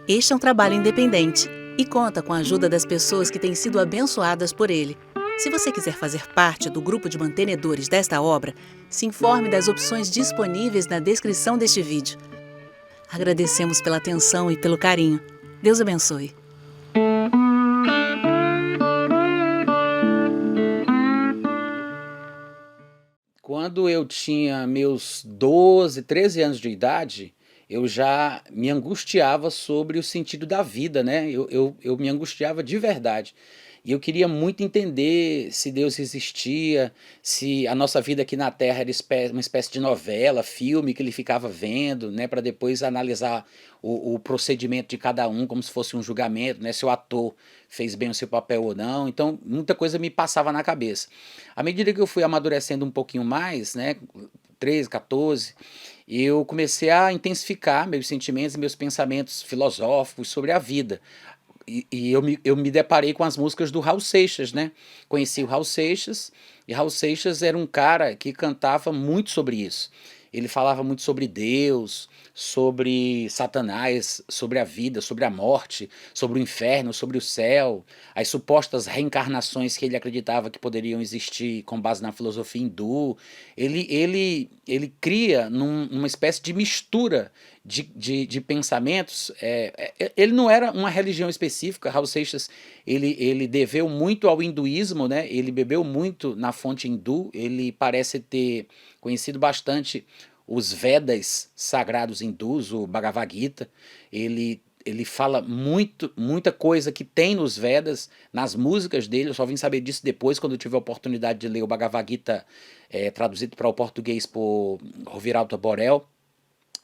Este é um trabalho independente e conta com a ajuda das pessoas que têm sido abençoadas por ele. Se você quiser fazer parte do grupo de mantenedores desta obra, se informe das opções disponíveis na descrição deste vídeo. Agradecemos pela atenção e pelo carinho. Deus abençoe. Quando eu tinha meus 12, 13 anos de idade, eu já me angustiava sobre o sentido da vida, né? Eu me angustiava de verdade. E eu queria muito entender se Deus existia, se a nossa vida aqui na Terra era uma espécie de novela, filme que ele ficava vendo, né? Para depois analisar o procedimento de cada um, como se fosse um julgamento, né? Se o ator fez bem o seu papel ou não. Então, muita coisa me passava na cabeça. À medida que eu fui amadurecendo um pouquinho mais, né, 13, 14, eu comecei a intensificar meus sentimentos e meus pensamentos filosóficos sobre a vida. E eu me deparei com as músicas do Raul Seixas, né? Conheci o Raul Seixas, e Raul Seixas era um cara que cantava muito sobre isso. Ele falava muito sobre Deus, sobre Satanás, sobre a vida, sobre a morte, sobre o inferno, sobre o céu, as supostas reencarnações que ele acreditava que poderiam existir com base na filosofia hindu. Ele cria numa espécie de mistura de pensamentos. Ele não era uma religião específica. Raul Seixas ele deveu muito ao hinduísmo, né? Ele bebeu muito na fonte hindu. Ele parece ter conhecido bastante os Vedas sagrados hindus, o Bhagavad Gita. Ele fala muita coisa que tem nos Vedas, nas músicas dele. Eu só vim saber disso depois, quando eu tive a oportunidade de ler o Bhagavad Gita traduzido para o português por Roviralta Borel.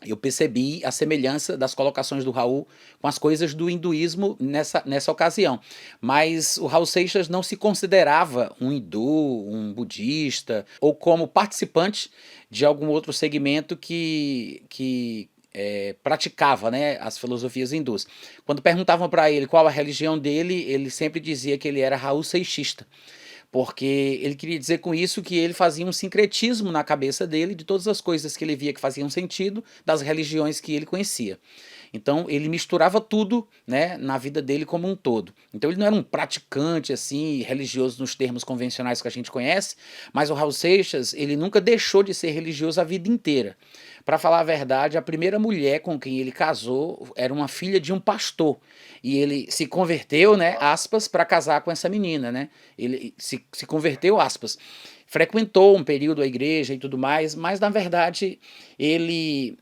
Eu percebi a semelhança das colocações do Raul com as coisas do hinduísmo nessa ocasião. Mas o Raul Seixas não se considerava um hindu, um budista, ou como participante de algum outro segmento que praticava, né, as filosofias hindus. Quando perguntavam para ele qual a religião dele, ele sempre dizia que ele era Raul Seixista, porque ele queria dizer com isso que ele fazia um sincretismo na cabeça dele de todas as coisas que ele via que faziam sentido das religiões que ele conhecia. Então ele misturava tudo, né, na vida dele como um todo. Então ele não era um praticante assim religioso nos termos convencionais que a gente conhece, mas o Raul Seixas ele nunca deixou de ser religioso a vida inteira. Para falar a verdade, a primeira mulher com quem ele casou era uma filha de um pastor. E ele se converteu, né, aspas, para casar com essa menina, né? Ele se converteu, aspas. Frequentou um período a igreja e tudo mais, mas na verdade ele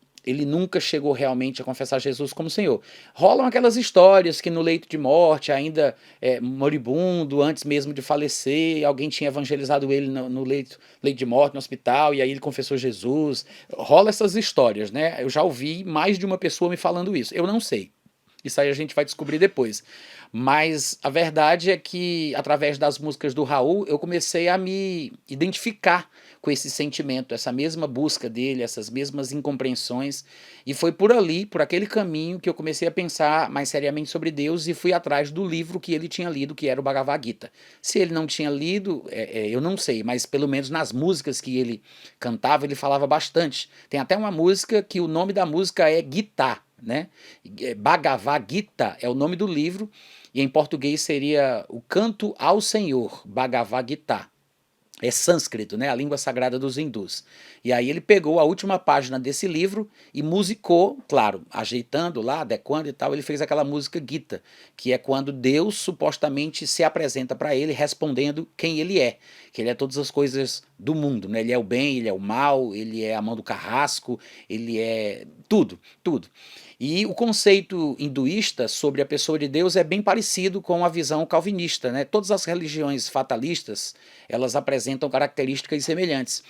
nunca chegou realmente a confessar Jesus como Senhor. Rolam aquelas histórias que no leito de morte, ainda moribundo, antes mesmo de falecer, alguém tinha evangelizado ele no leito de morte, no hospital, e aí ele confessou Jesus. Rola essas histórias, né? Eu já ouvi mais de uma pessoa me falando isso. Eu não sei. Isso aí a gente vai descobrir depois. Mas a verdade é que, através das músicas do Raul, eu comecei a me identificar com esse sentimento, essa mesma busca dele, essas mesmas incompreensões. E foi por ali, por aquele caminho, que eu comecei a pensar mais seriamente sobre Deus e fui atrás do livro que ele tinha lido, que era o Bhagavad Gita. Se ele não tinha lido, eu não sei, mas pelo menos nas músicas que ele cantava, ele falava bastante. Tem até uma música que o nome da música é Gita, né? Bhagavad Gita é o nome do livro, e em português seria o Canto ao Senhor, Bhagavad Gita. É sânscrito, né? A língua sagrada dos hindus. E aí ele pegou a última página desse livro e musicou, claro, ajeitando lá, adequando e tal, ele fez aquela música Gita, que é quando Deus supostamente se apresenta para ele respondendo quem ele é, que ele é todas as coisas do mundo, né? Ele é o bem, ele é o mal, ele é a mão do carrasco, ele é tudo, tudo. E o conceito hinduísta sobre a pessoa de Deus é bem parecido com a visão calvinista, né? Todas as religiões fatalistas, elas apresentam características semelhantes.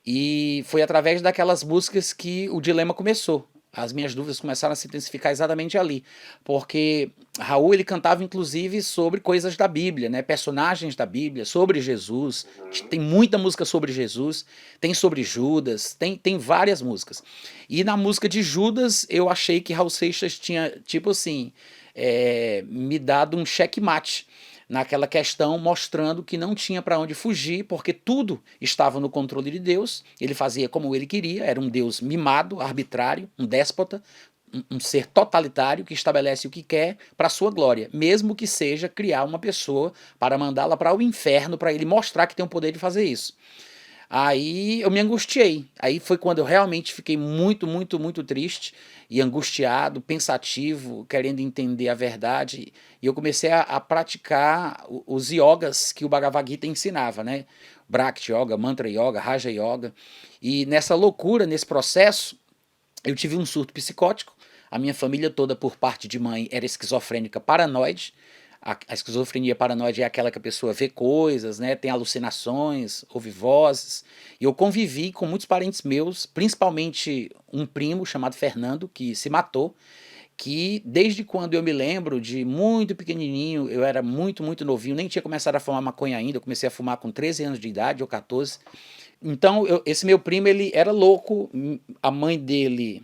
E foi através daquelas músicas que o dilema começou. As minhas dúvidas começaram a se intensificar exatamente ali, porque Raul ele cantava inclusive sobre coisas da Bíblia, né? Personagens da Bíblia, sobre Jesus. Tem muita música sobre Jesus, tem sobre Judas, tem várias músicas. E na música de Judas eu achei que Raul Seixas tinha, tipo assim, me dado um checkmate naquela questão, mostrando que não tinha para onde fugir, porque tudo estava no controle de Deus, ele fazia como ele queria, era um Deus mimado, arbitrário, um déspota, um ser totalitário que estabelece o que quer para a sua glória, mesmo que seja criar uma pessoa para mandá-la para o inferno, para ele mostrar que tem o poder de fazer isso. Aí eu me angustiei. Aí foi quando eu realmente fiquei muito, muito, muito triste e angustiado, pensativo, querendo entender a verdade. E eu comecei a praticar os yogas que o Bhagavad Gita ensinava, né? Bhakti Yoga, Mantra Yoga, Raja Yoga. E nessa loucura, nesse processo, eu tive um surto psicótico. A minha família toda, por parte de mãe, era esquizofrênica paranoide. A esquizofrenia paranoide é aquela que a pessoa vê coisas, né, tem alucinações, ouve vozes. E eu convivi com muitos parentes meus, principalmente um primo chamado Fernando, que se matou, que desde quando eu me lembro, de muito pequenininho, eu era muito, muito novinho, nem tinha começado a fumar maconha ainda, eu comecei a fumar com 13 anos de idade ou 14. Então, esse meu primo, ele era louco, a mãe dele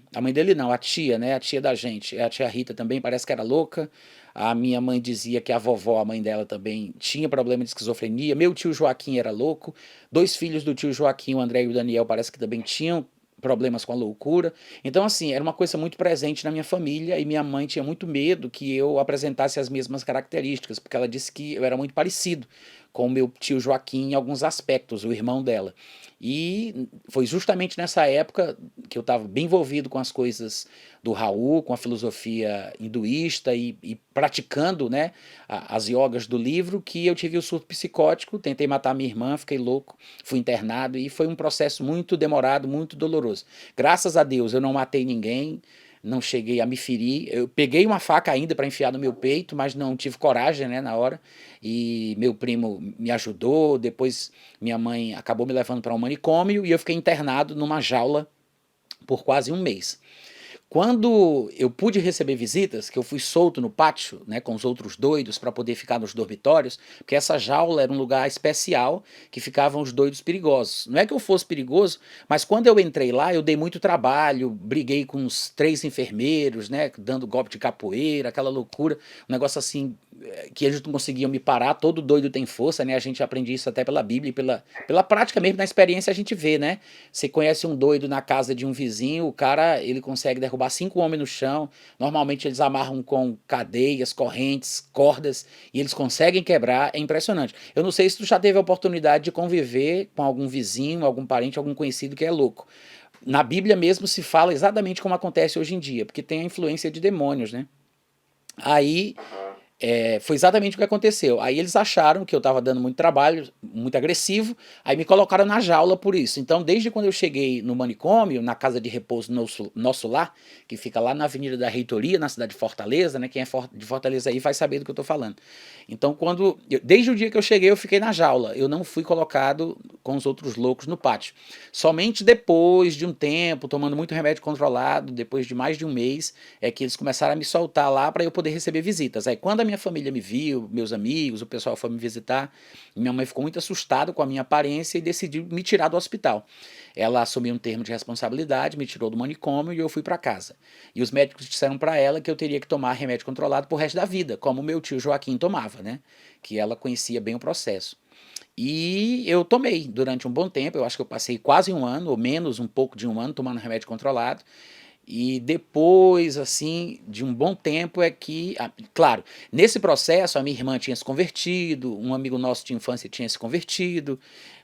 não, a tia, né, a tia da gente, a tia Rita também parece que era louca. A minha mãe dizia que a vovó, a mãe dela também, tinha problema de esquizofrenia. Meu tio Joaquim era louco. Dois filhos do tio Joaquim, o André e o Daniel, parece que também tinham problemas com a loucura. Então, assim, era uma coisa muito presente na minha família e minha mãe tinha muito medo que eu apresentasse as mesmas características, porque ela disse que eu era muito parecido com o meu tio Joaquim em alguns aspectos, o irmão dela. E foi justamente nessa época que eu estava bem envolvido com as coisas do Raul, com a filosofia hinduísta e praticando, né, as yogas do livro, que eu tive o surto psicótico, tentei matar minha irmã, fiquei louco, fui internado e foi um processo muito demorado, muito doloroso. Graças a Deus eu não matei ninguém, não cheguei a me ferir. Eu peguei uma faca ainda para enfiar no meu peito, mas não tive coragem, né, na hora. E meu primo me ajudou. Depois minha mãe acabou me levando para um manicômio e eu fiquei internado numa jaula por quase um mês. Quando eu pude receber visitas, que eu fui solto no pátio, né, com os outros doidos para poder ficar nos dormitórios, porque essa jaula era um lugar especial que ficavam os doidos perigosos. Não é que eu fosse perigoso, mas quando eu entrei lá, eu dei muito trabalho, briguei com uns 3 enfermeiros, né, dando golpe de capoeira, aquela loucura, um negócio assim que eles não conseguiam me parar. Todo doido tem força, né? A gente aprende isso até pela Bíblia e pela prática mesmo, na experiência a gente vê, né? Você conhece um doido na casa de um vizinho, o cara, ele consegue derrubar 5 homens no chão. Normalmente eles amarram com cadeias, correntes, cordas, e eles conseguem quebrar. É impressionante. Eu não sei se tu já teve a oportunidade de conviver com algum vizinho, algum parente, algum conhecido que é louco. Na Bíblia mesmo se fala exatamente como acontece hoje em dia, porque tem a influência de demônios, né? Aí foi exatamente o que aconteceu. Aí eles acharam que eu estava dando muito trabalho, muito agressivo, aí me colocaram na jaula por isso. Então, desde quando eu cheguei no manicômio, na casa de repouso Nosso Lar, que fica lá na Avenida da Reitoria, na cidade de Fortaleza, né? Quem é de Fortaleza aí vai saber do que eu estou falando. Então, desde o dia que eu cheguei, eu fiquei na jaula. Eu não fui colocado com os outros loucos no pátio. Somente depois de um tempo, tomando muito remédio controlado, depois de mais de um mês, é que eles começaram a me soltar lá para eu poder receber visitas. Aí, quando a minha família me viu, meus amigos, o pessoal foi me visitar, minha mãe ficou muito assustada com a minha aparência e decidiu me tirar do hospital. Ela assumiu um termo de responsabilidade, me tirou do manicômio e eu fui para casa. E os médicos disseram para ela que eu teria que tomar remédio controlado pro resto da vida, como meu tio Joaquim tomava, né? Que ela conhecia bem o processo. E eu tomei durante um bom tempo, eu acho que eu passei quase um ano, ou menos um pouco de um ano, tomando remédio controlado. E depois, assim, de um bom tempo é que, claro, nesse processo a minha irmã tinha se convertido, um amigo nosso de infância tinha se convertido,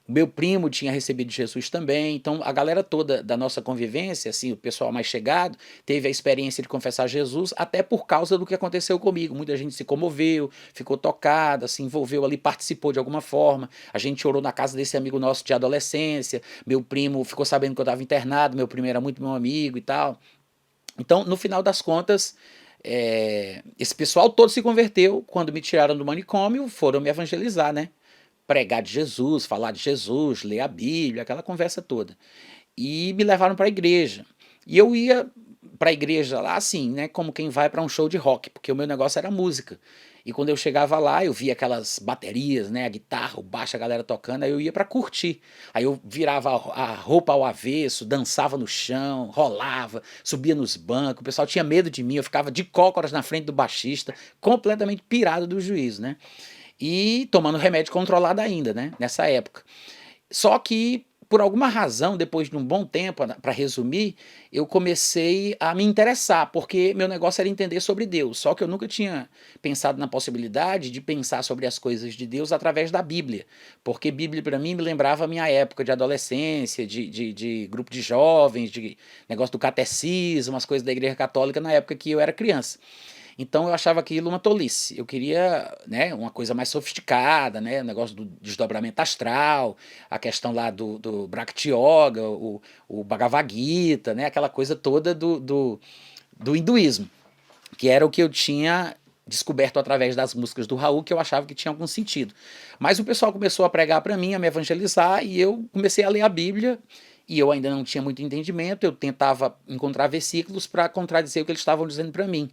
o meu primo tinha recebido Jesus também. Então a galera toda da nossa convivência, assim, o pessoal mais chegado, teve a experiência de confessar Jesus, até por causa do que aconteceu comigo. Muita gente se comoveu, ficou tocada, se envolveu ali, participou de alguma forma. A gente orou na casa desse amigo nosso de adolescência, meu primo ficou sabendo que eu estava internado, meu primo era muito meu amigo e tal. Então, no final das contas, esse pessoal todo se converteu. Quando me tiraram do manicômio, foram me evangelizar, né? Pregar de Jesus, falar de Jesus, ler a Bíblia, aquela conversa toda. E me levaram para a igreja. E eu ia para a igreja lá, assim, né? Como quem vai para um show de rock, porque o meu negócio era música. E quando eu chegava lá, eu via aquelas baterias, né? A guitarra, o baixo, a galera tocando, aí eu ia para curtir. Aí eu virava a roupa ao avesso, dançava no chão, rolava, subia nos bancos, o pessoal tinha medo de mim, eu ficava de cócoras na frente do baixista, completamente pirado do juízo, né? E tomando remédio controlado ainda, né? Nessa época. Só que por alguma razão, depois de um bom tempo, para resumir, eu comecei a me interessar, porque meu negócio era entender sobre Deus. Só que eu nunca tinha pensado na possibilidade de pensar sobre as coisas de Deus através da Bíblia. Porque Bíblia, para mim, me lembrava a minha época de adolescência, de grupo de jovens, de negócio do catecismo, as coisas da Igreja Católica, na época que eu era criança. Então eu achava aquilo uma tolice. Eu queria, né, uma coisa mais sofisticada, né, o negócio do desdobramento astral, a questão lá do Bhakti Yoga, o Bhagavad Gita, né, aquela coisa toda do hinduísmo, que era o que eu tinha descoberto através das músicas do Raul, que eu achava que tinha algum sentido. Mas o pessoal começou a pregar para mim, a me evangelizar, e eu comecei a ler a Bíblia, e eu ainda não tinha muito entendimento, eu tentava encontrar versículos para contradizer o que eles estavam dizendo para mim,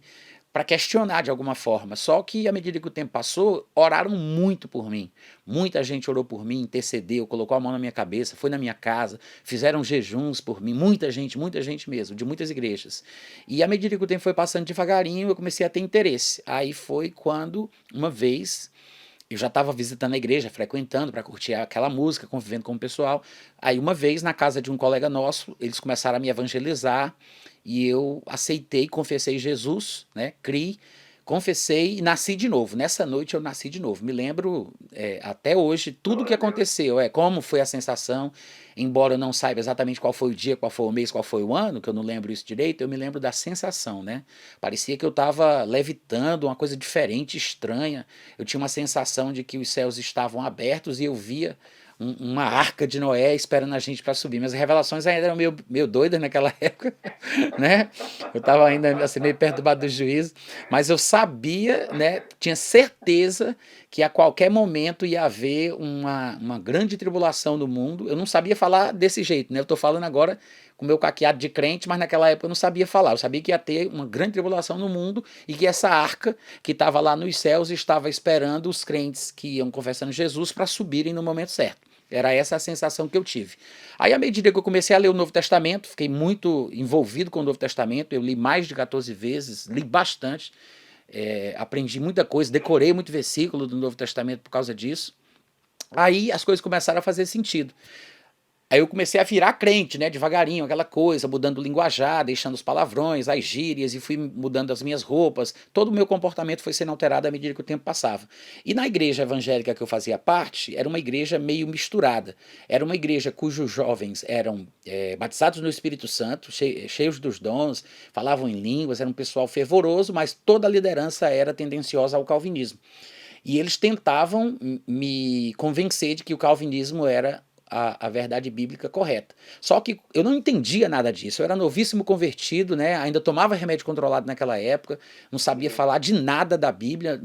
para questionar de alguma forma. Só que, à medida que o tempo passou, oraram muito por mim. Muita gente orou por mim, intercedeu, colocou a mão na minha cabeça, foi na minha casa, fizeram jejuns por mim, muita gente mesmo, de muitas igrejas. E à medida que o tempo foi passando devagarinho, eu comecei a ter interesse. Aí foi quando, uma vez, eu já estava visitando a igreja, frequentando para curtir aquela música, convivendo com o pessoal. Aí uma vez, na casa de um colega nosso, eles começaram a me evangelizar e eu aceitei, confessei Jesus, né? Criei, confessei e nasci de novo. Nessa noite eu nasci de novo. Me lembro até hoje tudo o que aconteceu, como foi a sensação, embora eu não saiba exatamente qual foi o dia, qual foi o mês, qual foi o ano, que eu não lembro isso direito, eu me lembro da sensação, né? Parecia que eu estava levitando, uma coisa diferente, estranha. Eu tinha uma sensação de que os céus estavam abertos e eu via uma arca de Noé esperando a gente para subir. Mas as revelações ainda eram meio doidas naquela época, né? Eu estava ainda assim, meio perturbado do juízo, mas eu sabia, né? Tinha certeza que a qualquer momento ia haver uma grande tribulação no mundo. Eu não sabia falar desse jeito, né? Eu estou falando agora com o meu caqueado de crente, mas naquela época eu não sabia falar. Eu sabia que ia ter uma grande tribulação no mundo e que essa arca que estava lá nos céus estava esperando os crentes que iam confessando Jesus para subirem no momento certo. Era essa a sensação que eu tive. Aí, à medida que eu comecei a ler o Novo Testamento, fiquei muito envolvido com o Novo Testamento, eu li mais de 14 vezes, li bastante, aprendi muita coisa, decorei muito versículo do Novo Testamento por causa disso. Aí as coisas começaram a fazer sentido. Aí eu comecei a virar crente, né, devagarinho, aquela coisa, mudando o linguajar, deixando os palavrões, as gírias, e fui mudando as minhas roupas. Todo o meu comportamento foi sendo alterado à medida que o tempo passava. E na igreja evangélica que eu fazia parte, era uma igreja meio misturada. Era uma igreja cujos jovens eram batizados no Espírito Santo, cheios dos dons, falavam em línguas, era um pessoal fervoroso, mas toda a liderança era tendenciosa ao calvinismo. E eles tentavam me convencer de que o calvinismo era a verdade bíblica correta. Só que eu não entendia nada disso. Eu era novíssimo convertido, né? Ainda tomava remédio controlado naquela época, não sabia falar de nada da Bíblia,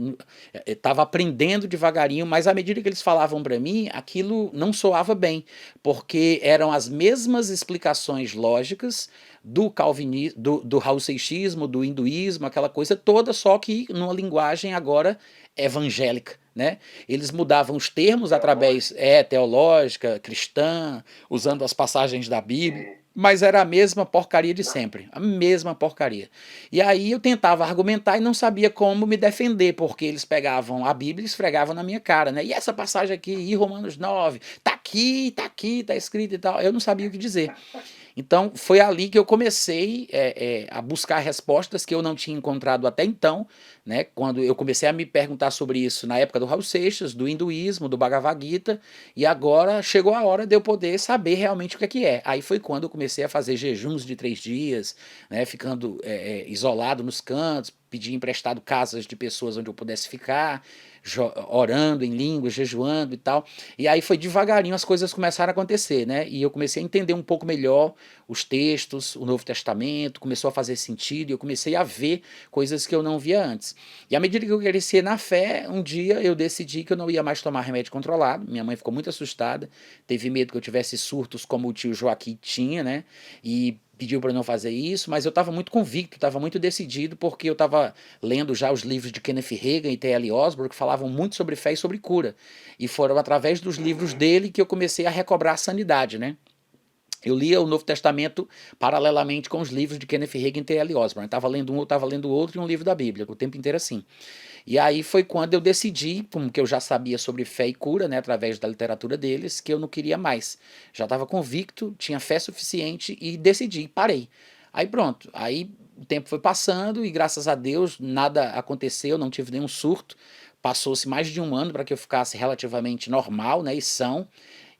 estava aprendendo devagarinho, mas à medida que eles falavam para mim, aquilo não soava bem, porque eram as mesmas explicações lógicas do calvinismo, do Raul Seixismo, do hinduísmo, aquela coisa toda, só que numa linguagem agora evangélica, né? Eles mudavam os termos através teológica, cristã, usando as passagens da Bíblia, mas era a mesma porcaria de sempre, a mesma porcaria. E aí eu tentava argumentar e não sabia como me defender, porque eles pegavam a Bíblia e esfregavam na minha cara, né? E essa passagem aqui, em Romanos 9, tá aqui, tá escrito e tal. Eu não sabia o que dizer. Então, foi ali que eu comecei a buscar respostas que eu não tinha encontrado até então, né? Quando eu comecei a me perguntar sobre isso na época do Raul Seixas, do hinduísmo, do Bhagavad Gita, e agora chegou a hora de eu poder saber realmente o que é. Aí foi quando eu comecei a fazer jejuns de 3 dias, né? Ficando isolado nos cantos, pedir emprestado casas de pessoas onde eu pudesse ficar, orando em línguas, jejuando e tal. E aí foi devagarinho as coisas começaram a acontecer, né? E eu comecei a entender um pouco melhor os textos, o Novo Testamento, começou a fazer sentido, e eu comecei a ver coisas que eu não via antes. E à medida que eu crescia na fé, um dia eu decidi que eu não ia mais tomar remédio controlado. Minha mãe ficou muito assustada, teve medo que eu tivesse surtos como o tio Joaquim tinha, né? E pediu para não fazer isso, mas eu estava muito convicto, estava muito decidido, porque eu estava lendo já os livros de Kenneth Hagin e T.L. Osborne, que falavam muito sobre fé e sobre cura. E foram através dos livros dele que eu comecei a recobrar a sanidade, né? Eu lia o Novo Testamento paralelamente com os livros de Kenneth Hagin e T.L. Osborne. Eu estava lendo um, eu estava lendo o outro e um livro da Bíblia, o tempo inteiro assim. E aí foi quando eu decidi, como que eu já sabia sobre fé e cura, né, através da literatura deles, que eu não queria mais. Já estava convicto, tinha fé suficiente e decidi, parei. Aí pronto, aí o tempo foi passando e graças a Deus nada aconteceu, não tive nenhum surto. Passou-se mais de um ano para que eu ficasse relativamente normal, né, e são.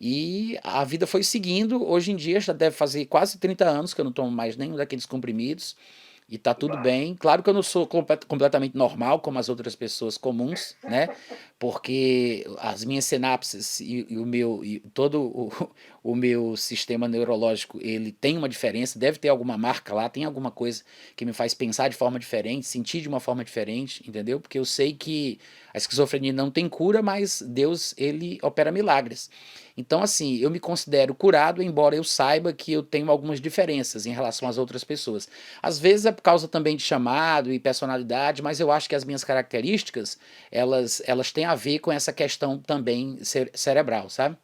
E a vida foi seguindo. Hoje em dia já deve fazer quase 30 anos que eu não tomo mais nenhum daqueles comprimidos. E tá tudo bem. Claro que eu não sou completamente normal, como as outras pessoas comuns, né? Porque as minhas sinapses e o meu e todo o meu sistema neurológico, ele tem uma diferença, deve ter alguma marca lá, tem alguma coisa que me faz pensar de forma diferente, sentir de uma forma diferente, entendeu? Porque eu sei que a esquizofrenia não tem cura, mas Deus, ele opera milagres. Então, assim, eu me considero curado, embora eu saiba que eu tenho algumas diferenças em relação às outras pessoas. Às vezes é por causa também de chamado e personalidade, mas eu acho que as minhas características, elas têm a ver com essa questão também cerebral, sabe?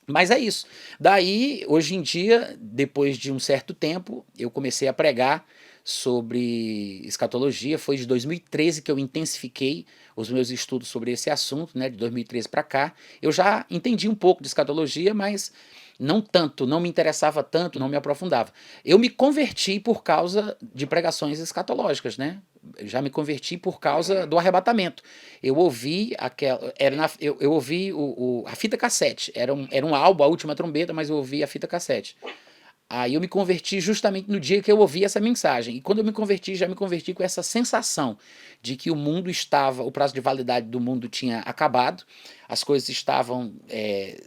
Mas é isso. Daí, hoje em dia, depois de um certo tempo, eu comecei a pregar sobre escatologia. Foi de 2013 que eu intensifiquei os meus estudos sobre esse assunto, né? De 2013 para cá. Eu já entendi um pouco de escatologia, mas não tanto, não me interessava tanto, não me aprofundava. Eu me converti por causa de pregações escatológicas, né? Já me converti por causa do arrebatamento. Eu ouvi aquela. Eu ouvi a fita cassete. Era um álbum, a última trombeta, mas eu ouvi a fita cassete. Aí eu me converti justamente no dia que eu ouvi essa mensagem. E quando eu me converti, já me converti com essa sensação de que o mundo estava, o prazo de validade do mundo tinha acabado, as coisas estavam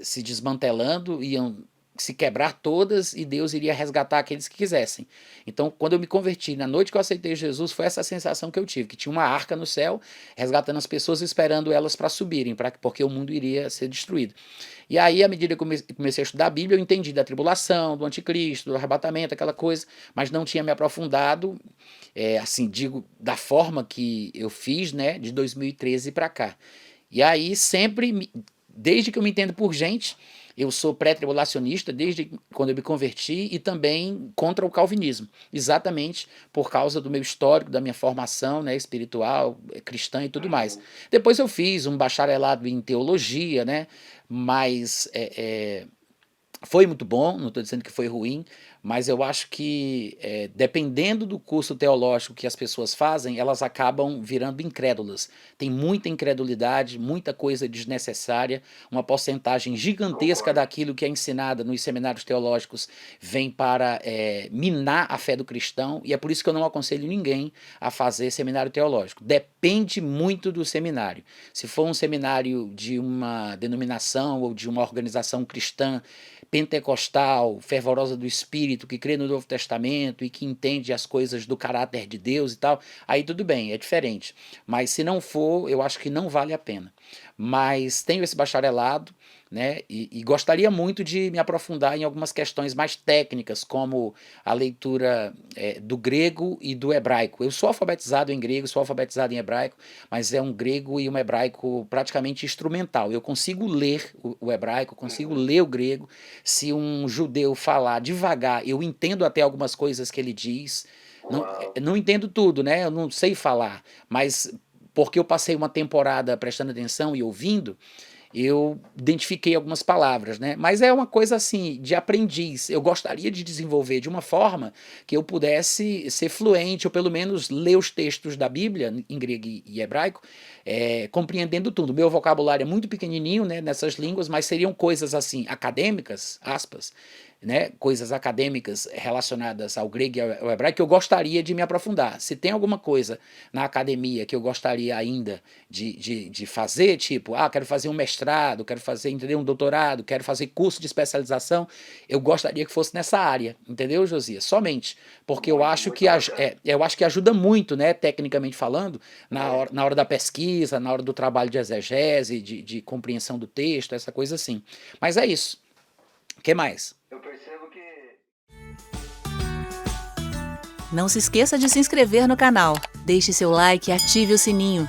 se desmantelando, iam se quebrar todas e Deus iria resgatar aqueles que quisessem. Então, quando eu me converti, na noite que eu aceitei Jesus, foi essa sensação que eu tive, que tinha uma arca no céu, resgatando as pessoas, esperando elas para subirem, porque o mundo iria ser destruído. E aí, à medida que eu comecei a estudar a Bíblia, eu entendi da tribulação, do anticristo, do arrebatamento, aquela coisa, mas não tinha me aprofundado, assim, digo, da forma que eu fiz, né, de 2013 para cá. E aí, sempre, desde que eu me entendo por gente, eu sou pré-tribulacionista desde quando eu me converti e também contra o calvinismo, exatamente por causa do meu histórico, da minha formação, né, espiritual, cristã e tudo mais. Depois eu fiz um bacharelado em teologia, né, mas foi muito bom, não estou dizendo que foi ruim, mas eu acho que, dependendo do curso teológico que as pessoas fazem, elas acabam virando incrédulas. Tem muita incredulidade, muita coisa desnecessária, uma porcentagem gigantesca daquilo que é ensinada nos seminários teológicos vem para minar a fé do cristão, e é por isso que eu não aconselho ninguém a fazer seminário teológico. Depende muito do seminário. Se for um seminário de uma denominação ou de uma organização cristã, pentecostal, fervorosa do Espírito, que crê no Novo Testamento e que entende as coisas do caráter de Deus e tal, aí tudo bem, é diferente. Mas se não for, eu acho que não vale a pena. Mas tenho esse bacharelado, né, e gostaria muito de me aprofundar em algumas questões mais técnicas, como a leitura do grego e do hebraico. Eu sou alfabetizado em grego, sou alfabetizado em hebraico, mas é um grego e um hebraico praticamente instrumental. Eu consigo ler o hebraico, consigo ler o grego. Se um judeu falar devagar, eu entendo até algumas coisas que ele diz. Não, não entendo tudo, né? Eu não sei falar, mas porque eu passei uma temporada prestando atenção e ouvindo, eu identifiquei algumas palavras, né? Mas é uma coisa assim, de aprendiz. Eu gostaria de desenvolver de uma forma que eu pudesse ser fluente, ou pelo menos ler os textos da Bíblia, em grego e hebraico, compreendendo tudo. Meu vocabulário é muito pequenininho, né, nessas línguas, mas seriam coisas assim, acadêmicas, aspas, né, coisas acadêmicas relacionadas ao grego e ao hebraico que eu gostaria de me aprofundar. Se tem alguma coisa na academia que eu gostaria ainda de fazer, tipo, quero fazer um mestrado, quero fazer, entendeu, um doutorado, quero fazer curso de especialização, eu gostaria que fosse nessa área, entendeu, Josias? Somente, porque eu acho que ajuda muito, né, tecnicamente falando, na hora da pesquisa, na hora do trabalho de exegese, de compreensão do texto, essa coisa assim. Mas é isso. O que mais? Eu percebo que Não se esqueça de se inscrever no canal, deixe seu like e ative o sininho.